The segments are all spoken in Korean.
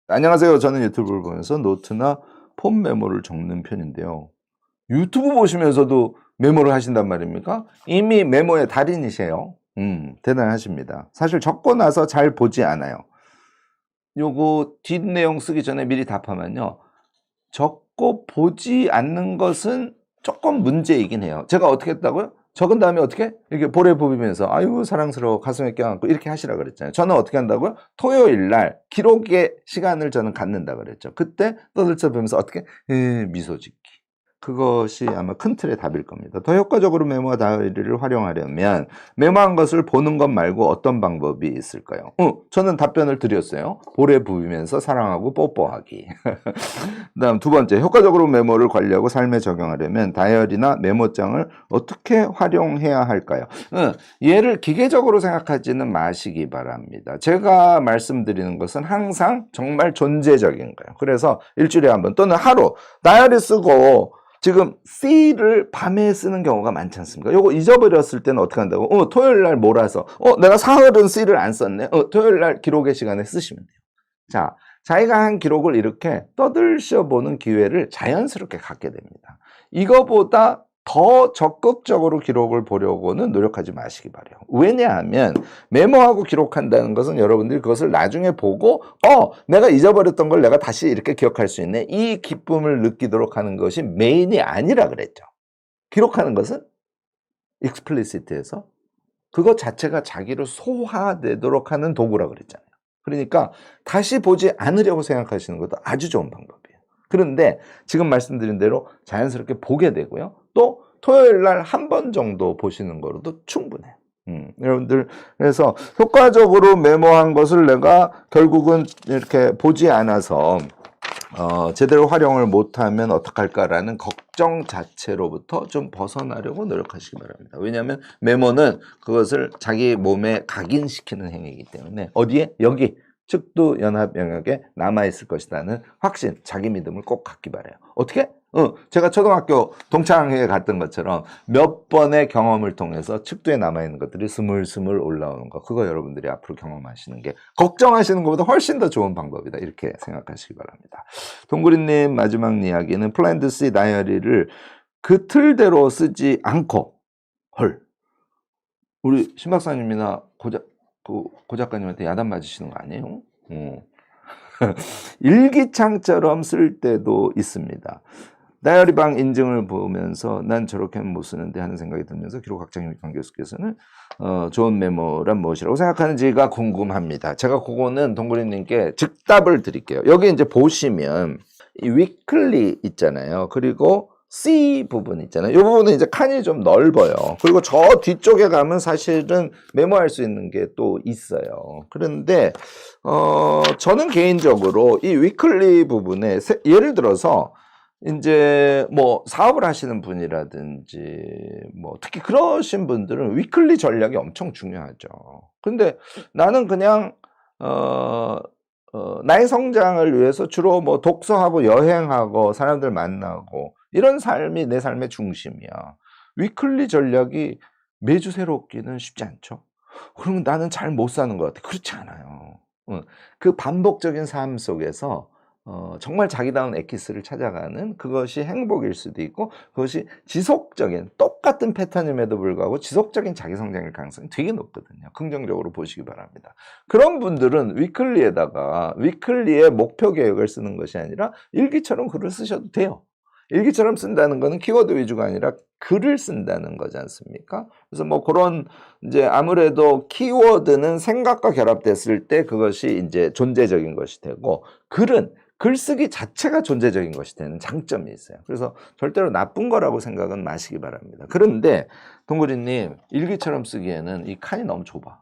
안녕하세요. 저는 유튜브를 보면서 노트나 폰 메모를 적는 편인데요. 유튜브 보시면서도 메모를 하신단 말입니까? 이미 메모의 달인이세요. 대단하십니다. 사실 적고 나서 잘 보지 않아요. 요거 뒷내용 쓰기 전에 미리 답하면요. 적고 보지 않는 것은 조금 문제이긴 해요. 제가 어떻게 했다고요? 적은 다음에 어떻게? 이렇게 볼에 부비면서 아유 사랑스러워 가슴에 껴안고 이렇게 하시라 그랬잖아요. 저는 어떻게 한다고요? 토요일 날 기록의 시간을 저는 갖는다 그랬죠. 그때 떠들쳐보면서 어떻게? 미소 짓기. 그것이 아마 큰 틀의 답일 겁니다. 더 효과적으로 메모와 다이어리를 활용하려면 메모한 것을 보는 것 말고 어떤 방법이 있을까요? 저는 답변을 드렸어요. 볼에 부비면서 사랑하고 뽀뽀하기. 그다음 두 번째, 효과적으로 메모를 관리하고 삶에 적용하려면 다이어리나 메모장을 어떻게 활용해야 할까요? 얘를 기계적으로 생각하지는 마시기 바랍니다. 제가 말씀드리는 것은 항상 정말 존재적인 거예요. 그래서 일주일에 한 번 또는 하루 다이어리 쓰고 지금 C를 밤에 쓰는 경우가 많지 않습니까? 요거 잊어버렸을 때는 어떻게 한다고? 토요일 날 몰아서 내가 사흘은 C를 안 썼네. 토요일 날 기록의 시간에 쓰시면 돼요. 자, 자기가 한 기록을 이렇게 떠들셔 보는 기회를 자연스럽게 갖게 됩니다. 이거보다 더 적극적으로 기록을 보려고는 노력하지 마시기 바라요. 왜냐하면 메모하고 기록한다는 것은 여러분들이 그것을 나중에 보고 내가 잊어버렸던 걸 내가 다시 이렇게 기억할 수 있네. 이 기쁨을 느끼도록 하는 것이 메인이 아니라 그랬죠. 기록하는 것은 explicit에서 그것 자체가 자기로 소화되도록 하는 도구라 그랬잖아요. 그러니까 다시 보지 않으려고 생각하시는 것도 아주 좋은 방법이에요. 그런데 지금 말씀드린 대로 자연스럽게 보게 되고요. 또 토요일 날 한 번 정도 보시는 거로도 충분해요. 여러분들 그래서 효과적으로 메모한 것을 내가 결국은 이렇게 보지 않아서 제대로 활용을 못하면 어떡할까라는 걱정 자체로부터 좀 벗어나려고 노력하시기 바랍니다. 왜냐하면 메모는 그것을 자기 몸에 각인시키는 행위이기 때문에 어디에? 여기 측두 연합 영역에 남아있을 것이라는 확신, 자기 믿음을 꼭 갖기 바라요. 어떻게? 제가 초등학교 동창회에 갔던 것처럼 몇 번의 경험을 통해서 측두에 남아있는 것들이 스물스물 올라오는 거, 그거 여러분들이 앞으로 경험하시는 게 걱정하시는 것보다 훨씬 더 좋은 방법이다, 이렇게 생각하시기 바랍니다. 동구리님 마지막 이야기는 플랜드 C 다이어리를 그 틀대로 쓰지 않고 우리 신 박사님이나 고 작가님한테 야단 맞으시는 거 아니에요? 일기창처럼 쓸 때도 있습니다. 다이어리방 인증을 보면서 난 저렇게 못 쓰는데 하는 생각이 들면서 기록학장 강 교수께서는 좋은 메모란 무엇이라고 생각하는지가 궁금합니다. 제가 그거는 동그리님께 즉답을 드릴게요. 여기 이제 보시면 이 위클리 있잖아요. 그리고 C 부분 있잖아요. 이 부분은 이제 칸이 좀 넓어요. 그리고 저 뒤쪽에 가면 사실은 메모할 수 있는 게 또 있어요. 그런데 저는 개인적으로 이 위클리 부분에 예를 들어서 이제 뭐 사업을 하시는 분이라든지 뭐 특히 그러신 분들은 위클리 전략이 엄청 중요하죠. 근데 나는 그냥 나의 성장을 위해서 주로 뭐 독서하고 여행하고 사람들 만나고 이런 삶이 내 삶의 중심이야. 위클리 전략이 매주 새롭기는 쉽지 않죠. 그러면 나는 잘 못 사는 것 같아. 그렇지 않아요. 그 반복적인 삶 속에서 정말 자기다운 엑기스를 찾아가는 그것이 행복일 수도 있고 그것이 지속적인 똑같은 패턴임에도 불구하고 지속적인 자기 성장일 가능성이 되게 높거든요. 긍정적으로 보시기 바랍니다. 그런 분들은 위클리에다가 위클리의 목표 계획을 쓰는 것이 아니라 일기처럼 글을 쓰셔도 돼요. 일기처럼 쓴다는 거는 키워드 위주가 아니라 글을 쓴다는 거지 않습니까? 그래서 뭐 그런 이제 아무래도 키워드는 생각과 결합됐을 때 그것이 이제 존재적인 것이 되고 글은 글쓰기 자체가 존재적인 것이 되는 장점이 있어요. 그래서 절대로 나쁜 거라고 생각은 마시기 바랍니다. 그런데 동구리님 일기처럼 쓰기에는 이 칸이 너무 좁아.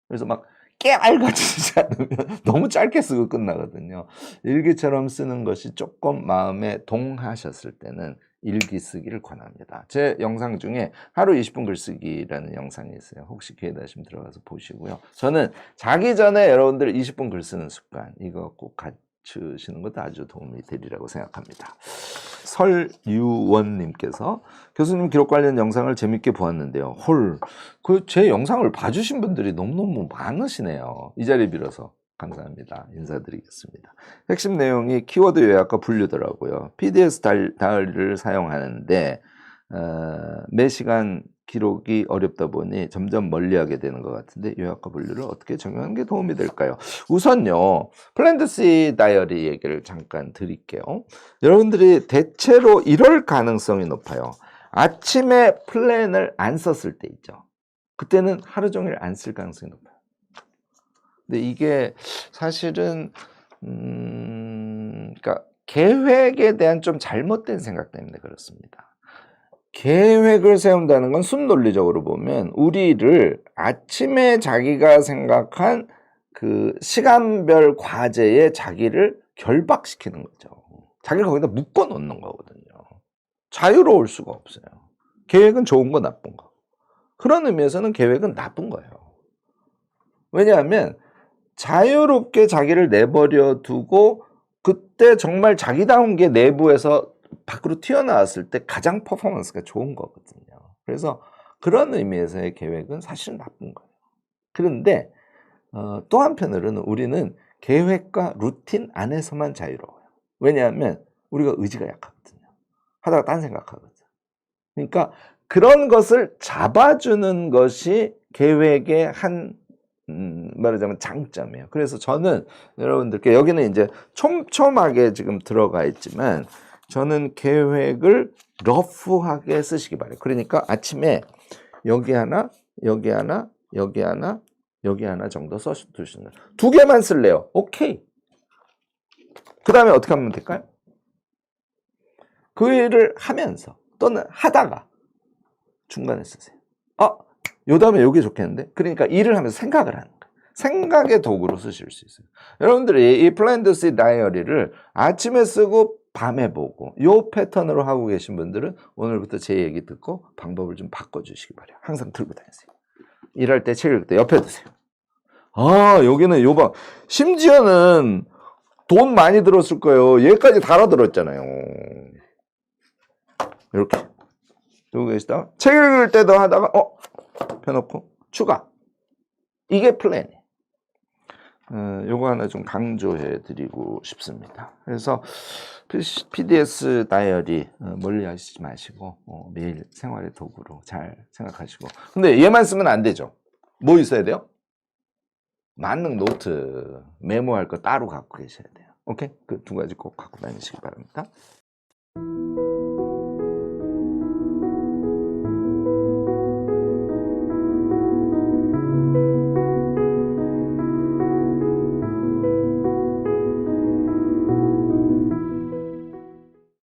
그래서 막 깨알같이 쓰지 않으면 너무 짧게 쓰고 끝나거든요. 일기처럼 쓰는 것이 조금 마음에 동하셨을 때는 일기 쓰기를 권합니다. 제 영상 중에 하루 20분 글쓰기라는 영상이 있어요. 혹시 기회 되시면 들어가서 보시고요. 저는 자기 전에 여러분들 20분 글 쓰는 습관 이거 꼭 갖추시는 것도 아주 도움이 되리라고 생각합니다. 설유원님께서 교수님 기록 관련 영상을 재밌게 보았는데요. 그 제 영상을 봐주신 분들이 너무너무 많으시네요. 이 자리 빌어서 감사합니다. 인사드리겠습니다. 핵심 내용이 키워드 요약과 분류더라고요. PDS 다이어리를 사용하는데 매 시간 기록이 어렵다 보니 점점 멀리하게 되는 것 같은데 요약과 분류를 어떻게 적용하는 게 도움이 될까요? 우선요, 플랜트 C 다이어리 얘기를 잠깐 드릴게요. 여러분들이 대체로 이럴 가능성이 높아요. 아침에 플랜을 안 썼을 때 있죠. 그때는 하루 종일 안 쓸 가능성이 높아요. 근데 이게 사실은 그러니까 계획에 대한 좀 잘못된 생각 때문에 그렇습니다. 계획을 세운다는 건 순논리적으로 보면 우리를 아침에 자기가 생각한 그 시간별 과제에 자기를 결박시키는 거죠. 자기를 거기다 묶어 놓는 거거든요. 자유로울 수가 없어요. 계획은 좋은 거 나쁜 거. 그런 의미에서는 계획은 나쁜 거예요. 왜냐하면 자유롭게 자기를 내버려 두고 그때 정말 자기다운 게 내부에서 밖으로 튀어나왔을 때 가장 퍼포먼스가 좋은 거거든요. 그래서 그런 의미에서의 계획은 사실 나쁜 거예요. 그런데 또 한편으로는 우리는 계획과 루틴 안에서만 자유로워요. 왜냐하면 우리가 의지가 약하거든요. 하다가 딴 생각하거든요. 그러니까 그런 것을 잡아주는 것이 계획의 한 말하자면 장점이에요. 그래서 저는 여러분들께 여기는 이제 촘촘하게 지금 들어가 있지만 저는 계획을 러프하게 쓰시기 바래요. 그러니까 아침에 여기 하나, 여기 하나, 여기 하나, 여기 하나 정도 써두시는 거예요. 2개만 쓸래요. 오케이. 그 다음에 어떻게 하면 될까요? 그 일을 하면서 또는 하다가 중간에 쓰세요. 요 다음에 요게 좋겠는데? 그러니까 일을 하면서 생각을 하는 거예요. 생각의 도구로 쓰실 수 있어요. 여러분들이 이 플랜트 C 다이어리를 아침에 쓰고 밤에 보고 요 패턴으로 하고 계신 분들은 오늘부터 제 얘기 듣고 방법을 좀 바꿔주시기 바래요. 항상 들고 다니세요. 일할 때, 책 읽을 때 옆에 두세요. 여기는 요방 심지어는 돈 많이 들었을 거예요. 얘까지 달아들었잖아요. 이렇게 두고 계시다가 책 읽을 때도 하다가 펴놓고 추가. 이게 플랜이에요. 요거 하나 좀 강조해 드리고 싶습니다. 그래서 PDS 다이어리 멀리 하시지 마시고 매일 생활의 도구로 잘 생각하시고. 근데 얘만 쓰면 안 되죠. 뭐 있어야 돼요? 만능 노트, 메모할 거 따로 갖고 계셔야 돼요. 오케이? 그 2가지 꼭 갖고 다니시기 바랍니다.